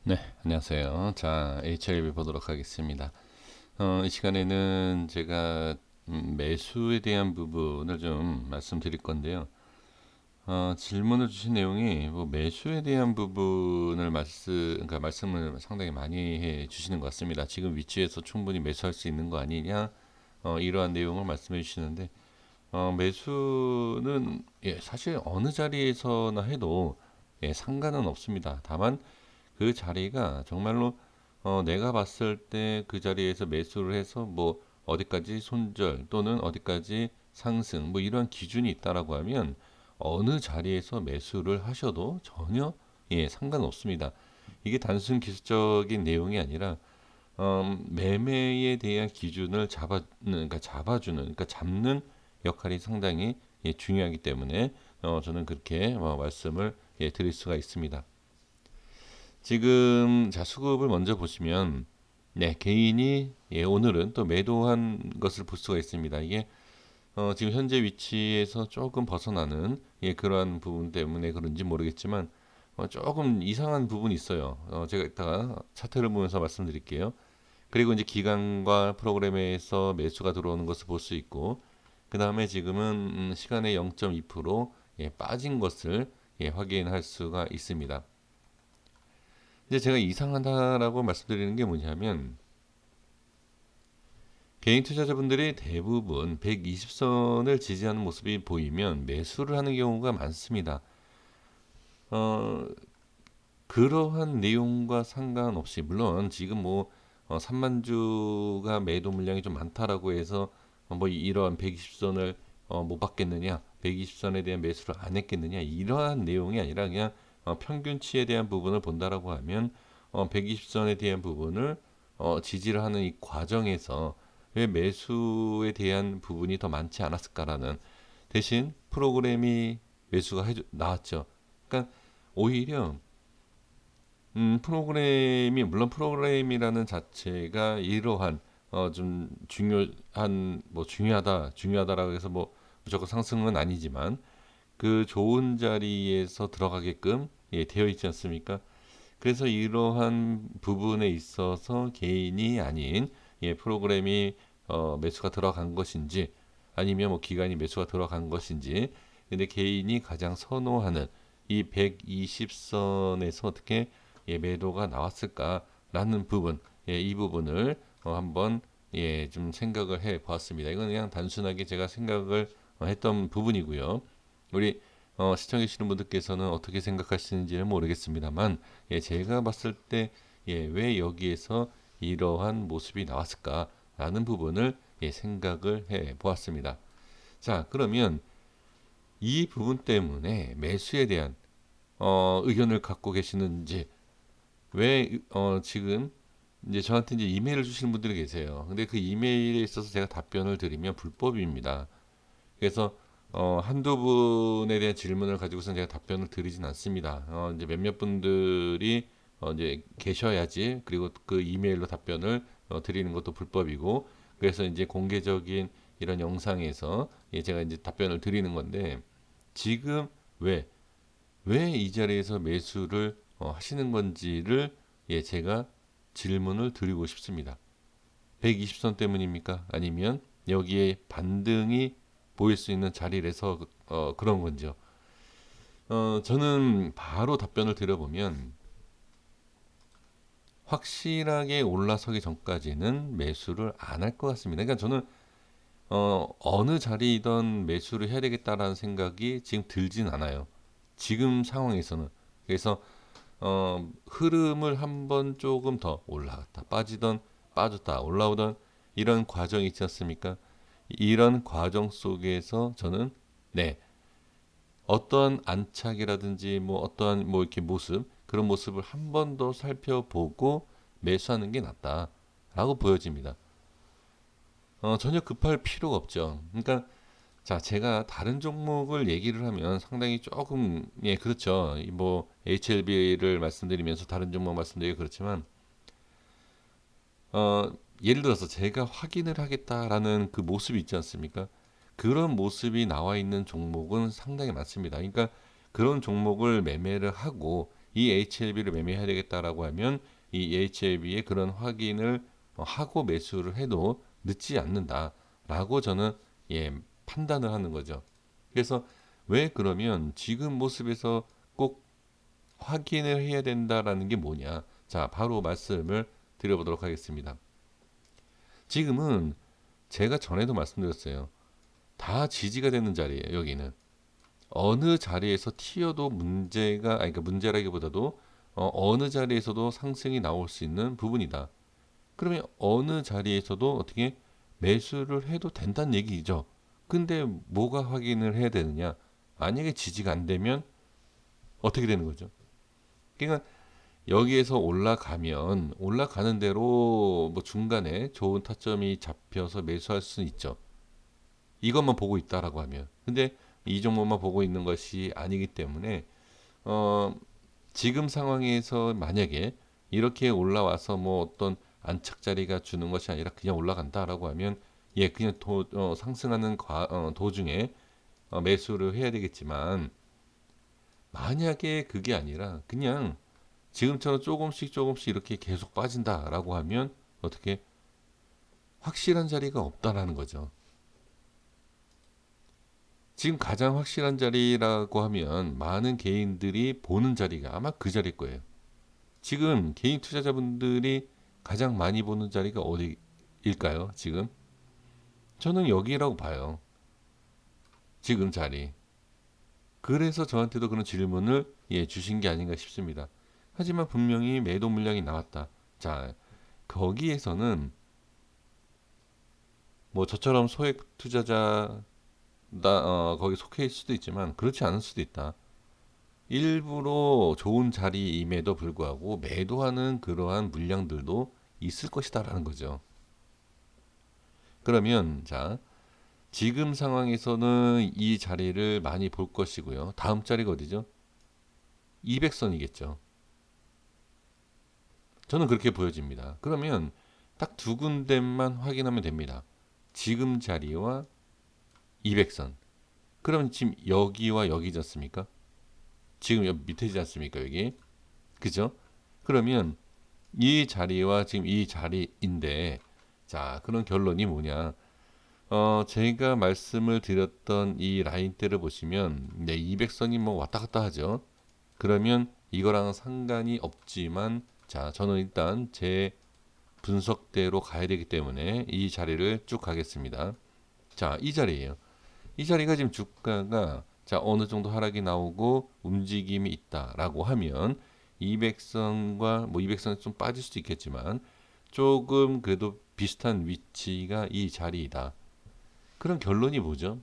네, 안녕하세요. 자, HLB 보도록 하겠습니다. 이 시간에는 제가 매수에 대한 부분을 좀 말씀드릴 건데요. 질문을 주신 내용이 뭐 매수에 대한 부분을 그러니까 말씀을 상당히 많이 해 주시는 것 같습니다. 지금 위치에서 충분히 매수할 수 있는 거 아니냐? 이러한 내용을 말씀해 주시는데, 매수는 사실 어느 자리에서나 해도 상관은 없습니다. 다만 그 자리가 정말로 내가 봤을 때 그 자리에서 매수를 해서 뭐 어디까지 손절 또는 어디까지 상승 뭐 이런 기준이 있다라고 하면 어느 자리에서 매수를 하셔도 전혀 상관없습니다. 이게 단순 기술적인 내용이 아니라 매매에 대한 기준을 그러니까 잡아주는 그러니까 잡는 역할이 상당히 중요하기 때문에 저는 그렇게 말씀을 드릴 수가 있습니다. 지금 자 수급을 먼저 보시면 개인이 오늘은 또 매도한 것을 볼 수가 있습니다. 이게 지금 현재 위치에서 조금 벗어나는 그러한 부분 때문에 그런지 모르겠지만 조금 이상한 부분이 있어요. 제가 이따가 차트를 보면서 말씀드릴게요. 그리고 이제 기간과 프로그램에서 매수가 들어오는 것을 볼 수 있고, 그 다음에 지금은 시간의 0.2% 빠진 것을 확인할 수가 있습니다. 이제 제가 이상하다라고 말씀드리는 게 뭐냐면 개인 투자자분들이 대부분 120선을 지지하는 모습이 보이면 매수를 하는 경우가 많습니다. 어, 그러한 내용과 상관없이 물론 지금 뭐 3만 주가 매도 물량이 좀 많다라고 해서 뭐 이러한 120선을 못 받겠느냐, 120선에 대한 매수를 안 했겠느냐 이러한 내용이 아니라 그냥 평균치에 대한 부분을 본다라고 하면 120선에 대한 부분을 지지를 하는 이 과정에서 왜 매수에 대한 부분이 더 많지 않았을까라는 대신 프로그램이 나왔죠. 그러니까 오히려 프로그램이 물론 프로그램이라는 자체가 이러한 좀 중요한 뭐 중요하다라고 해서 뭐 무조건 상승은 아니지만 그 좋은 자리에서 들어가게끔 되어 있지 않습니까? 그래서 이러한 부분에 있어서 개인이 아닌 프로그램이 매수가 들어간 것인지 아니면 뭐 기관이 매수가 들어간 것인지 근데 개인이 가장 선호하는 이 120선에서 어떻게 매도가 나왔을까라는 부분 이 부분을 한번 좀 생각을 해 보았습니다. 이건 그냥 단순하게 제가 생각을 했던 부분이고요. 우리 시청해 주시는 분들께서는 어떻게 생각하시는지는 모르겠습니다만 제가 봤을 때 왜 여기에서 이러한 모습이 나왔을까라는 부분을 생각을 해 보았습니다. 자, 그러면 이 부분 때문에 매수에 대한 의견을 갖고 계시는지 왜 지금 이제 저한테 이제 이메일을 주시는 분들이 계세요. 근데 그 이메일에 있어서 제가 답변을 드리면 불법입니다. 그래서 한두 분에 대한 질문을 가지고서 제가 답변을 드리진 않습니다. 이제 몇몇 분들이 이제 계셔야지 그리고 그 이메일로 답변을 드리는 것도 불법이고 그래서 이제 공개적인 이런 영상에서 제가 이제 답변을 드리는 건데 지금 왜 이 자리에서 매수를 하시는 건지를 제가 질문을 드리고 싶습니다. 120선 때문입니까? 아니면 여기에 반등이 보일 수 있는 자리라서 그런 건지요. 저는 바로 답변을 드려보면 확실하게 올라서기 전까지는 매수를 안 할 것 같습니다. 그러니까 저는 어느 자리이던 매수를 해야 되겠다라는 생각이 지금 들진 않아요. 지금 상황에서는. 그래서 흐름을 한번 조금 더 올라갔다 빠지던 빠졌다 올라오던 이런 과정이 있지 않습니까? 이런 과정 속에서 저는 네 어떠한 안착이라든지 뭐 어떠한 뭐 이렇게 모습 그런 모습을 한 번 더 살펴보고 매수하는 게 낫다라고 보여집니다. 전혀 급할 필요가 없죠. 그러니까 자 제가 다른 종목을 얘기를 하면 상당히 조금 그렇죠. 뭐 HLB를 말씀드리면서 다른 종목 말씀드리기 그렇지만 예를 들어서 제가 확인을 하겠다라는 그 모습이 있지 않습니까? 그런 모습이 나와 있는 종목은 상당히 많습니다. 그러니까 그런 종목을 매매를 하고 이 HLB를 매매해야 되겠다라고 하면 이 HLB의 그런 확인을 하고 매수를 해도 늦지 않는다라고 저는 판단을 하는 거죠. 그래서 왜 그러면 지금 모습에서 꼭 확인을 해야 된다라는 게 뭐냐? 자, 바로 말씀을 드려보도록 하겠습니다. 지금은 제가 전에도 말씀드렸어요. 다 지지가 되는 자리예요. 여기는 어느 자리에서 튀어도 문제가 아니 그러니까 문제라기보다도 어느 자리에서도 상승이 나올 수 있는 부분이다. 그러면 어느 자리에서도 어떻게 매수를 해도 된다는 얘기죠. 근데 뭐가 확인을 해야 되느냐? 만약에 지지가 안 되면 어떻게 되는 거죠? 그러니까 여기에서 올라가면 올라가는 대로 뭐 중간에 좋은 타점이 잡혀서 매수할 수는 있죠. 이것만 보고 있다라고 하면. 근데 이 종목만 보고 있는 것이 아니기 때문에 어, 지금 상황에서 만약에 이렇게 올라와서 뭐 어떤 안착 자리가 주는 것이 아니라 그냥 올라간다라고 하면 그냥 상승하는 도중에 매수를 해야 되겠지만 만약에 그게 아니라 그냥 지금처럼 조금씩 조금씩 이렇게 계속 빠진다라고 하면 어떻게 확실한 자리가 없다라는 거죠. 지금 가장 확실한 자리라고 하면 많은 개인들이 보는 자리가 아마 그 자리일 거예요. 지금 개인 투자자분들이 가장 많이 보는 자리가 어디일까요? 지금 저는 여기라고 봐요. 지금 자리. 그래서 저한테도 그런 질문을 주신 게 아닌가 싶습니다. 하지만 분명히 매도 물량이 나왔다. 자, 거기에서는 뭐 저처럼 소액 투자자 거기 속해 있을 수도 있지만 그렇지 않을 수도 있다. 일부러 좋은 자리임에도 불구하고 매도하는 그러한 물량들도 있을 것이다라는 거죠. 그러면 자, 지금 상황에서는 이 자리를 많이 볼 것이고요. 다음 자리가 어디죠? 200선이겠죠. 저는 그렇게 보여집니다. 그러면 딱 두 군데만 확인하면 됩니다. 지금 자리와 200선. 그러면 지금 여기와 여기지 않습니까? 지금 여기 밑에지 않습니까? 여기. 그죠? 그러면 이 자리와 지금 이 자리인데, 자, 그런 결론이 뭐냐? 제가 말씀을 드렸던 이 라인대를 보시면, 네, 200선이 뭐 왔다 갔다 하죠. 그러면 이거랑 상관이 없지만, 자, 저는 일단 제 분석대로 가야 되기 때문에 이 자리를 쭉 가겠습니다. 자, 이 자리예요. 이 자리가 지금 주가가 자 어느 정도 하락이 나오고 움직임이 있다라고 하면 200선과 뭐 200선이 좀 빠질 수도 있겠지만 조금 그래도 비슷한 위치가 이 자리이다. 그런 결론이 뭐죠?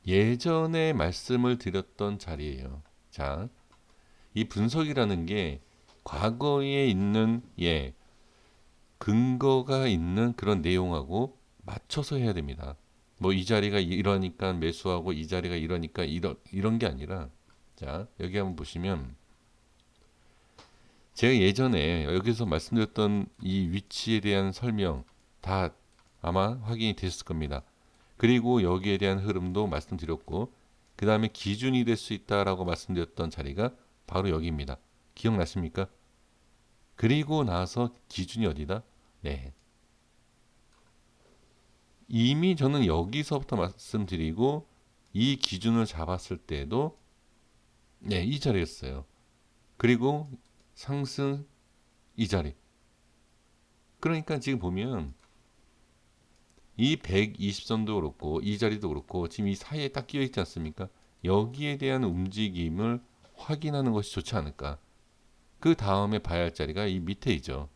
예전에 말씀을 드렸던 자리예요. 자, 이 분석이라는 게 과거에 있는 근거가 있는 그런 내용하고 맞춰서 해야 됩니다. 뭐 이 자리가 이러니까 매수하고 이 자리가 이러니까 이런 게 아니라 자 여기 한번 보시면 제가 예전에 여기서 말씀드렸던 이 위치에 대한 설명 다 아마 확인이 되셨을 겁니다. 그리고 여기에 대한 흐름도 말씀드렸고 그 다음에 기준이 될 수 있다라고 말씀드렸던 자리가 바로 여기입니다. 기억나십니까? 그리고 나서 기준이 어디다? 네, 이미 저는 여기서부터 말씀드리고 이 기준을 잡았을 때도 이 자리였어요. 그리고 상승 이 자리. 그러니까 지금 보면 이 120선도 그렇고 이 자리도 그렇고 지금 이 사이에 딱 끼어 있지 않습니까? 여기에 대한 움직임을 확인하는 것이 좋지 않을까. 그 다음에 봐야 할 자리가 이 밑에이죠.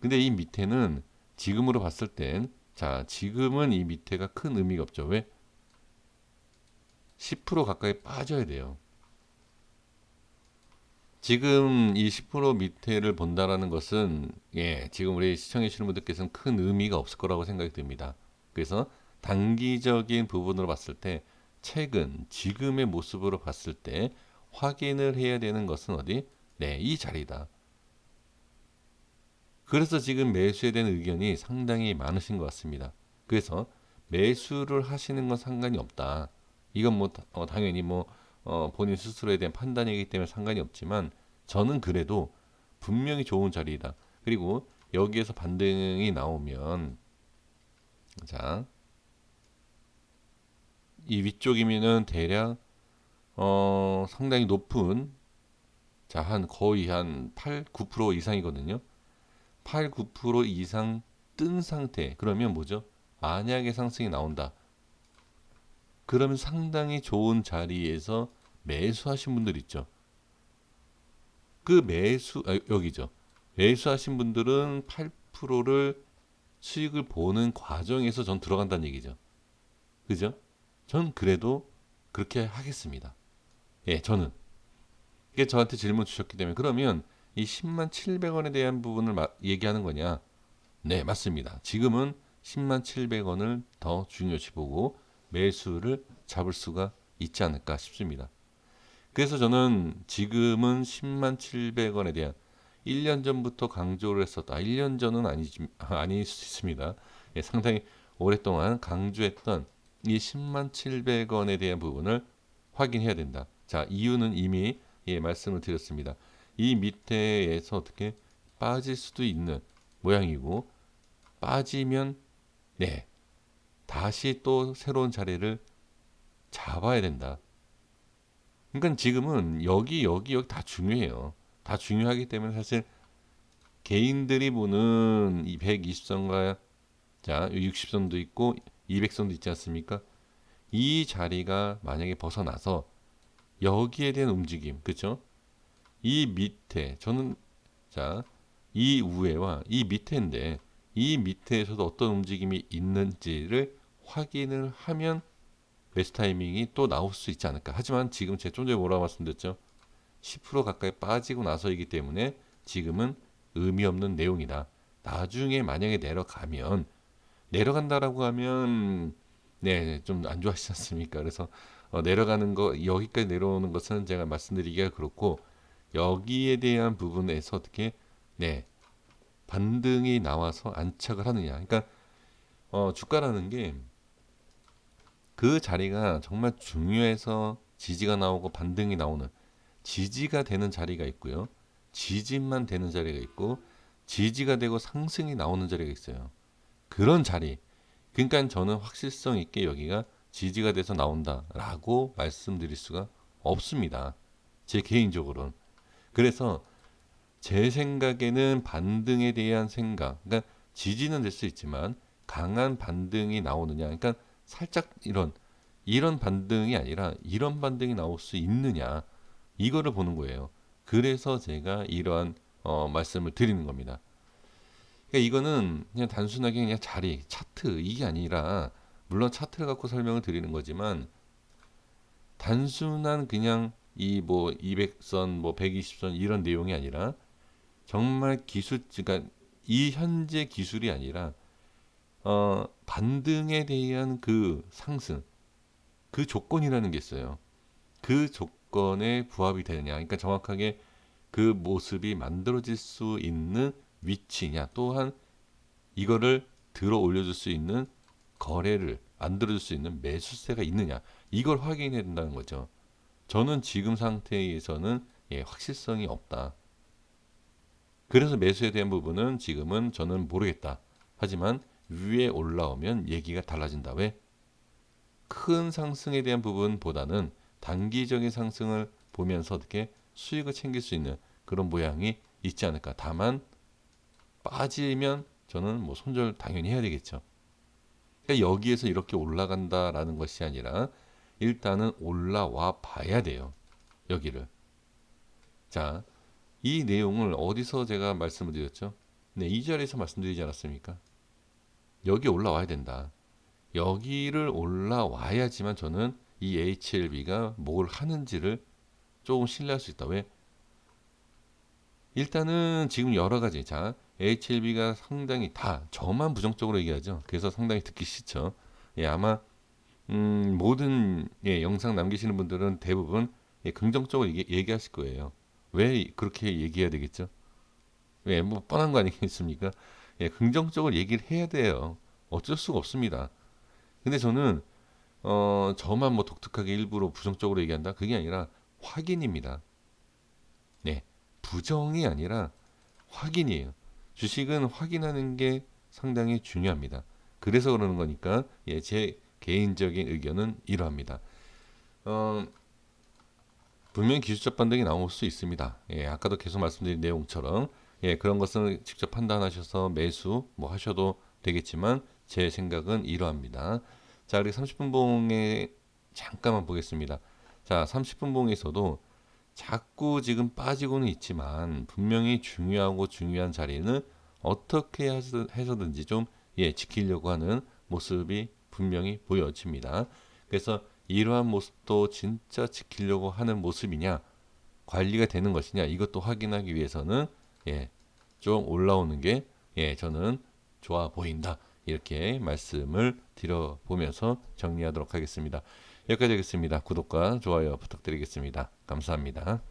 근데 이 밑에는 지금으로 봤을 땐 자, 지금은 이 밑에가 큰 의미가 없죠. 왜? 10% 가까이 빠져야 돼요. 지금 이 10% 밑에를 본다라는 것은 지금 우리 시청해 주시는 분들께서는 큰 의미가 없을 거라고 생각이 듭니다. 그래서 단기적인 부분으로 봤을 때 최근 지금의 모습으로 봤을 때 확인을 해야 되는 것은 어디? 네, 이 자리다. 그래서 지금 매수에 대한 의견이 상당히 많으신 것 같습니다. 그래서 매수를 하시는 건 상관이 없다. 이건 뭐 당연히 뭐 본인 스스로에 대한 판단이기 때문에 상관이 없지만 저는 그래도 분명히 좋은 자리이다. 그리고 여기에서 반등이 나오면 자, 이 위쪽이면은 대략 상당히 높은 한 거의 한 8, 9% 이상이거든요. 8, 9% 이상 뜬 상태. 그러면 뭐죠? 만약에 상승이 나온다. 그러면 상당히 좋은 자리에서 매수하신 분들 있죠. 그 여기죠. 매수하신 분들은 8%를 수익을 보는 과정에서 전 들어간다는 얘기죠. 그죠? 전 그래도 그렇게 하겠습니다. 예, 저는. 이게 저한테 질문 주셨기 때문에 그러면 이 10만 700원에 대한 부분을 얘기하는 거냐? 네, 맞습니다. 지금은 10만 700원을 더 중요시 보고 매수를 잡을 수가 있지 않을까 싶습니다. 그래서 저는 지금은 10만 700원에 대한 1년 전부터 강조를 했었다. 1년 전은 아닐 수 있습니다. 예, 상당히 오랫동안 강조했던 이 10만 700원에 대한 부분을 확인해야 된다. 자, 이유는 이미 말씀을 드렸습니다. 이 밑에에서 어떻게 빠질 수도 있는 모양이고 빠지면 네, 다시 또 새로운 자리를 잡아야 된다. 그러니까 지금은 여기 다 중요해요. 다 중요하기 때문에 사실 개인들이 보는 이 120선과 60선도 있고 200선도 있지 않습니까? 이 자리가 만약에 벗어나서 여기에 대한 움직임, 그렇죠? 이 밑에 저는 이 우회와 이 밑에인데 이 밑에에서도 어떤 움직임이 있는지를 확인을 하면 매수 타이밍이 또 나올 수 있지 않을까. 하지만 지금 제가 좀 전에 뭐라고 말씀드렸죠? 10% 가까이 빠지고 나서이기 때문에 지금은 의미 없는 내용이다. 나중에 만약에 내려간다라고 하면 네, 좀 안 좋아하시지 않습니까? 그래서 내려가는 거 여기까지 내려오는 것은 제가 말씀드리기가 그렇고 여기에 대한 부분에서 어떻게 네, 반등이 나와서 안착을 하느냐. 그러니까 주가라는 게 그 자리가 정말 중요해서 지지가 나오고 반등이 나오는 지지가 되는 자리가 있고요. 지지만 되는 자리가 있고 지지가 되고 상승이 나오는 자리가 있어요. 그런 자리. 그러니까 저는 확실성 있게 여기가 지지가 돼서 나온다라고 말씀드릴 수가 없습니다. 제 개인적으로는. 그래서 제 생각에는 반등에 대한 생각, 그러니까 지지는 될 수 있지만 강한 반등이 나오느냐, 그러니까 살짝 이런 반등이 아니라 이런 반등이 나올 수 있느냐, 이거를 보는 거예요. 그래서 제가 이러한 말씀을 드리는 겁니다. 그러니까 이거는 그냥 단순하게 그냥 자리, 차트 이게 아니라 물론 차트를 갖고 설명을 드리는 거지만 단순한 그냥 이 뭐 200선, 뭐 120선 이런 내용이 아니라 정말 그러니까 이 현재 기술이 아니라 반등에 대한 그 상승, 그 조건이라는 게 있어요. 그 조건에 부합이 되느냐. 그러니까 정확하게 그 모습이 만들어질 수 있는 위치냐. 또한 이거를 들어 올려줄 수 있는 거래를 만들어줄 수 있는 매수세가 있느냐. 이걸 확인해야 된다는 거죠. 저는 지금 상태에서는 확실성이 없다. 그래서 매수에 대한 부분은 지금은 저는 모르겠다. 하지만 위에 올라오면 얘기가 달라진다. 왜? 큰 상승에 대한 부분보다는 단기적인 상승을 보면서 어떻게 수익을 챙길 수 있는 그런 모양이 있지 않을까. 다만 빠지면 저는 뭐 손절 당연히 해야 되겠죠. 그러니까 여기에서 이렇게 올라간다라는 것이 아니라 일단은 올라와 봐야 돼요. 여기를. 자, 이 내용을 어디서 제가 말씀을 드렸죠? 네, 이 자리에서 말씀드리지 않았습니까? 여기 올라와야 된다. 여기를 올라와야지만 저는 이 HLB가 뭘 하는지를 조금 신뢰할 수 있다. 왜? 일단은 지금 여러 가지 HLB가 상당히 다 저만 부정적으로 얘기하죠. 그래서 상당히 듣기 싫죠. 아마 모든 영상 남기시는 분들은 대부분 긍정적으로 얘기하실 거예요. 왜 그렇게 얘기해야 되겠죠? 뭐 뻔한 거 아니겠습니까? 긍정적으로 얘기를 해야 돼요. 어쩔 수가 없습니다. 근데 저는 저만 뭐 독특하게 일부러 부정적으로 얘기한다. 그게 아니라 확인입니다. 네, 부정이 아니라 확인이에요. 주식은 확인하는 게 상당히 중요합니다. 그래서 그러는 거니까 예, 제 개인적인 의견은 이러합니다. 어, 분명히 기술적 반등이 나올 수 있습니다. 예, 아까도 계속 말씀드린 내용처럼 예, 그런 것은 직접 판단하셔서 매수 뭐 하셔도 되겠지만 제 생각은 이러합니다. 자, 우리 30분 봉에 잠깐만 보겠습니다. 자, 30분 봉에서도 자꾸 지금 빠지고는 있지만 분명히 중요하고 중요한 자리는 어떻게 해서든지 좀 예, 지키려고 하는 모습이 분명히 보여집니다. 그래서 이러한 모습도 진짜 지키려고 하는 모습이냐, 관리가 되는 것이냐, 이것도 확인하기 위해서는 예, 좀 올라오는 게 예, 저는 좋아 보인다. 이렇게 말씀을 드려보면서 정리하도록 하겠습니다. 여기까지 하겠습니다. 구독과 좋아요 부탁드리겠습니다. 감사합니다.